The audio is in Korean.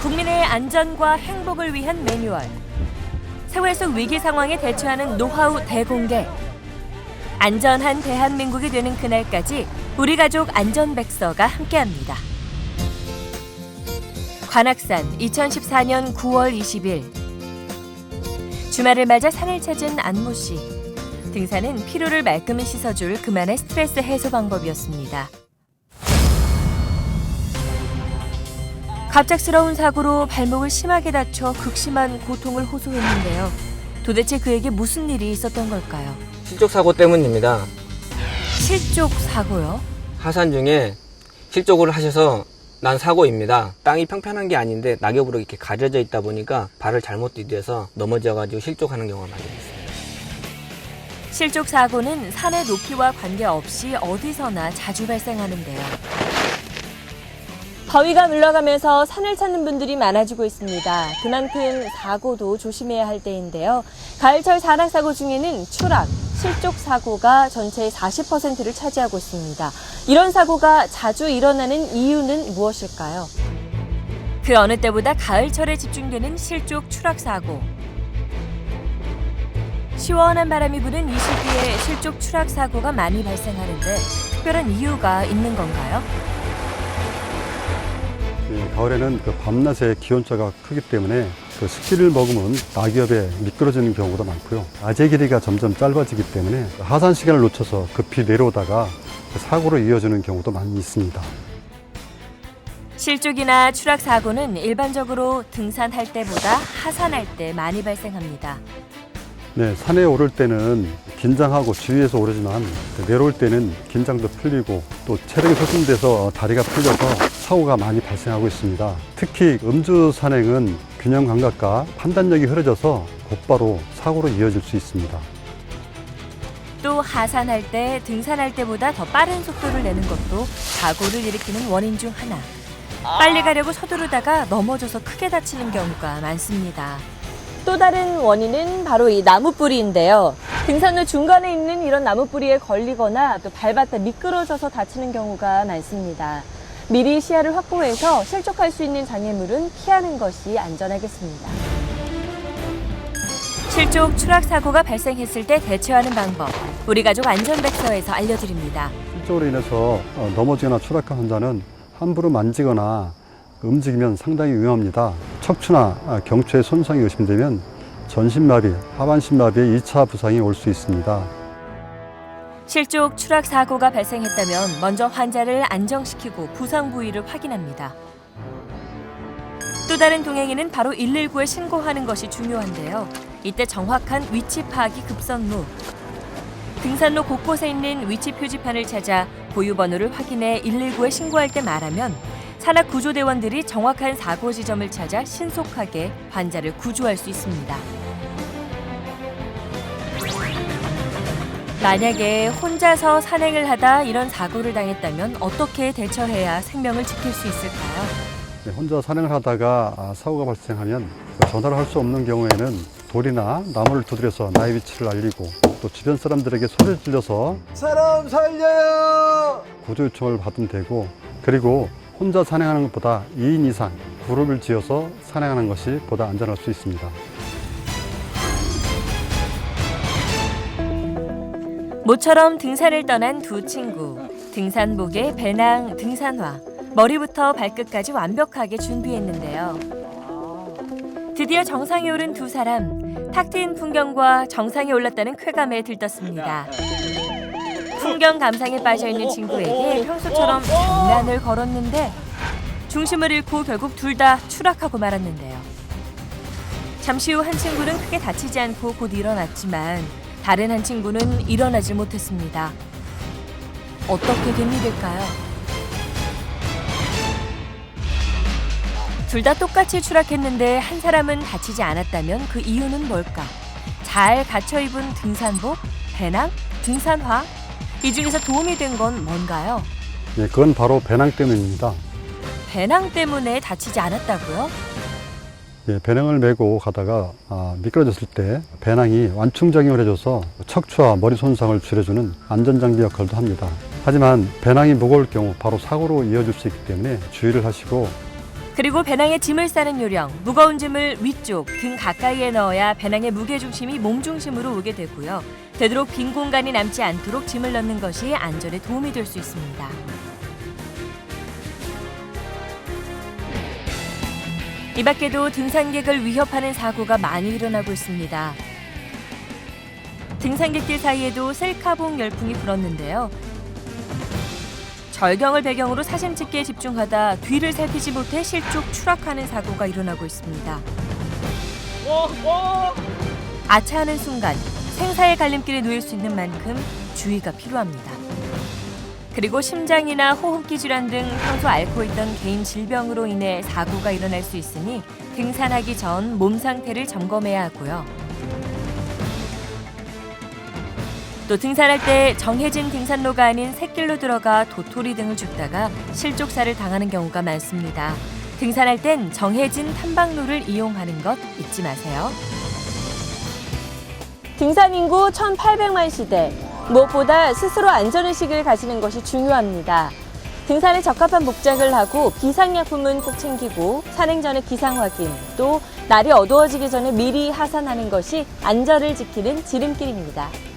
국민의 안전과 행복을 위한 매뉴얼. 생활 속 위기 상황에 대처하는 노하우 대공개. 안전한 대한민국이 되는 그날까지 우리 가족 안전백서가 함께합니다. 관악산 2014년 9월 20일. 주말을 맞아 산을 찾은 안모 씨. 등산은 피로를 말끔히 씻어줄 그만의 스트레스 해소 방법이었습니다. 갑작스러운 사고로 발목을 심하게 다쳐 극심한 고통을 호소했는데요. 도대체 그에게 무슨 일이 있었던 걸까요? 실족 사고 때문입니다. 실족 사고요? 하산 중에 실족을 하셔서 난 사고입니다. 땅이 평평한 게 아닌데 낙엽으로 이렇게 가려져 있다 보니까 발을 잘못 디뎌서 넘어져가지고 실족하는 경우가 많이 있습니다. 실족 사고는 산의 높이와 관계없이 어디서나 자주 발생하는데요. 더위가 물러가면서 산을 찾는 분들이 많아지고 있습니다. 그만큼 사고도 조심해야 할 때인데요. 가을철 산악사고 중에는 추락, 실족 사고가 전체의 40%를 차지하고 있습니다. 이런 사고가 자주 일어나는 이유는 무엇일까요? 그 어느 때보다 가을철에 집중되는 실족 추락 사고. 시원한 바람이 부는 이 시기에 실족 추락 사고가 많이 발생하는데 특별한 이유가 있는 건가요? 가을에는 밤낮의 기온차가 크기 때문에 습기를 머금은 낙엽에 미끄러지는 경우가 많고요. 낮의 길이가 점점 짧아지기 때문에 하산 시간을 놓쳐서 급히 내려오다가 사고로 이어지는 경우도 많이 있습니다. 실족이나 추락 사고는 일반적으로 등산할 때보다 하산할 때 많이 발생합니다. 네, 산에 오를 때는 긴장하고 주위에서 오르지만 내려올 때는 긴장도 풀리고 또 체력이 소진돼서 다리가 풀려서 사고가 많이 발생하고 있습니다. 특히 음주 산행은 균형 감각과 판단력이 흐려져서 곧바로 사고로 이어질 수 있습니다. 또 하산할 때 등산할 때보다 더 빠른 속도를 내는 것도 사고를 일으키는 원인 중 하나. 빨리 가려고 서두르다가 넘어져서 크게 다치는 경우가 많습니다. 또 다른 원인은 바로 이 나무뿌리인데요. 등산 후 중간에 있는 이런 나무뿌리에 걸리거나 또 밟았다 미끄러져서 다치는 경우가 많습니다. 미리 시야를 확보해서 실족할 수 있는 장애물은 피하는 것이 안전하겠습니다. 실족 추락 사고가 발생했을 때 대처하는 방법, 우리 가족 안전백서에서 알려드립니다. 실족으로 인해서 넘어지거나 추락한 환자는 함부로 만지거나 움직이면 상당히 위험합니다. 척추나 경추에 손상이 의심되면 전신마비, 하반신마비의 2차 부상이 올 수 있습니다. 실족 추락 사고가 발생했다면 먼저 환자를 안정시키고 부상 부위를 확인합니다. 또 다른 동행에는 바로 119에 신고하는 것이 중요한데요. 이때 정확한 위치 파악이 급선무. 등산로 곳곳에 있는 위치 표지판을 찾아 보유 번호를 확인해 119에 신고할 때 말하면 산악 구조대원들이 정확한 사고 지점을 찾아 신속하게 환자를 구조할 수 있습니다. 만약에 혼자서 산행을 하다 이런 사고를 당했다면 어떻게 대처해야 생명을 지킬 수 있을까요? 혼자 산행을 하다가 사고가 발생하면 전화를 할 수 없는 경우에는 돌이나 나무를 두드려서 나의 위치를 알리고 또 주변 사람들에게 소리를 질러서 사람 살려요! 구조 요청을 받으면 되고, 그리고 혼자 산행하는 것보다 2인 이상 그룹을 지어서 산행하는 것이 보다 안전할 수 있습니다. 모처럼 등산을 떠난 두 친구. 등산복에 배낭, 등산화, 머리부터 발끝까지 완벽하게 준비했는데요. 드디어 정상에 오른 두 사람. 탁 트인 풍경과 정상에 올랐다는 쾌감에 들떴습니다. 풍경 감상에 빠져있는 친구에게 평소처럼 장난을 걸었는데 중심을 잃고 결국 둘 다 추락하고 말았는데요. 잠시 후 한 친구는 크게 다치지 않고 곧 일어났지만 다른 한 친구는 일어나지 못했습니다. 어떻게 된 일일까요? 둘 다 똑같이 추락했는데 한 사람은 다치지 않았다면 그 이유는 뭘까? 잘 갖춰 입은 등산복, 배낭, 등산화? 이 중에서 도움이 된 건 뭔가요? 네, 그건 바로 배낭 때문입니다. 배낭 때문에 다치지 않았다고요? 예, 배낭을 메고 가다가 미끄러졌을 때 배낭이 완충작용을 해줘서 척추와 머리 손상을 줄여주는 안전장비 역할도 합니다. 하지만 배낭이 무거울 경우 바로 사고로 이어질 수 있기 때문에 주의를 하시고, 그리고 배낭에 짐을 싸는 요령, 무거운 짐을 위쪽, 등 가까이에 넣어야 배낭의 무게중심이 몸중심으로 오게 되고요. 되도록 빈 공간이 남지 않도록 짐을 넣는 것이 안전에 도움이 될 수 있습니다. 이 밖에도 등산객을 위협하는 사고가 많이 일어나고 있습니다. 등산객들 사이에도 셀카봉 열풍이 불었는데요. 절경을 배경으로 사진 찍기에 집중하다 뒤를 살피지 못해 실족 추락하는 사고가 일어나고 있습니다. 아차하는 순간 생사의 갈림길에 놓일 수 있는 만큼 주의가 필요합니다. 그리고 심장이나 호흡기 질환 등 평소 앓고 있던 개인 질병으로 인해 사고가 일어날 수 있으니 등산하기 전 몸 상태를 점검해야 하고요. 또 등산할 때 정해진 등산로가 아닌 샛길로 들어가 도토리 등을 줍다가 실족사를 당하는 경우가 많습니다. 등산할 땐 정해진 탐방로를 이용하는 것 잊지 마세요. 등산 인구 1,800만 시대. 무엇보다 스스로 안전의식을 가지는 것이 중요합니다. 등산에 적합한 복장을 하고 비상약품은 꼭 챙기고 산행 전에 기상 확인, 또 날이 어두워지기 전에 미리 하산하는 것이 안전을 지키는 지름길입니다.